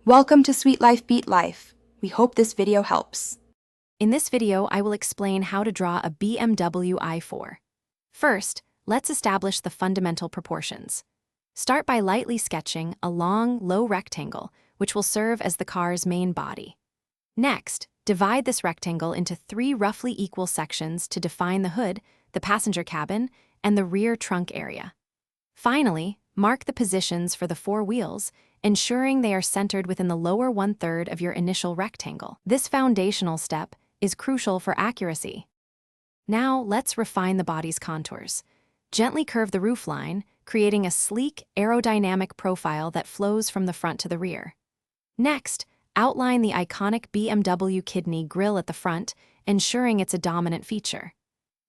Welcome to Sweet Life Beat Life. We hope this video helps. In this video, I will explain how to draw a BMW i4. First, let's establish the fundamental proportions. Start by lightly sketching a long, low rectangle, which will serve as the car's main body. Next, divide this rectangle into 3 roughly equal sections to define the hood, the passenger cabin, and the rear trunk area. Finally, mark the positions for the 4 wheels, ensuring they are centered within the lower 1/3 of your initial rectangle. This foundational step is crucial for accuracy. Now, let's refine the body's contours. Gently curve the roofline, creating a sleek, aerodynamic profile that flows from the front to the rear. Next, outline the iconic BMW kidney grille at the front, ensuring it's a dominant feature.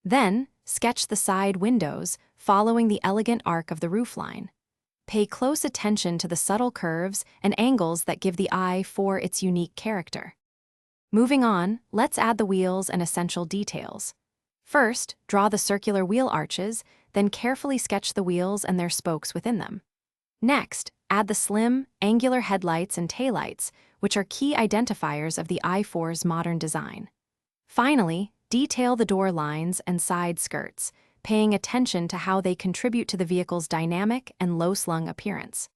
Then, sketch the side windows, following the elegant arc of the roofline. Pay close attention to the subtle curves and angles that give the i4 its unique character. Moving on, let's add the wheels and essential details. First, draw the circular wheel arches, then carefully sketch the wheels and their spokes within them. Next, add the slim, angular headlights and taillights, which are key identifiers of the i4's modern design. Finally, detail the door lines and side skirts, paying attention to how they contribute to the vehicle's dynamic and low-slung appearance.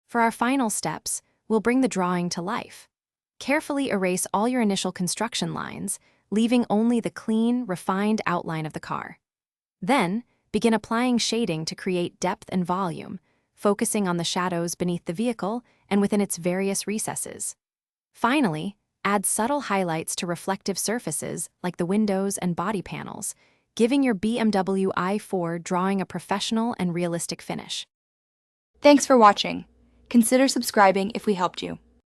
For our final steps, we'll bring the drawing to life. Carefully erase all your initial construction lines, leaving only the clean, refined outline of the car. Then, begin applying shading to create depth and volume, focusing on the shadows beneath the vehicle and within its various recesses. Finally, add subtle highlights to reflective surfaces like the windows and body panels, giving your BMW i4 drawing a professional and realistic finish. Thanks for watching. Consider subscribing if we helped you.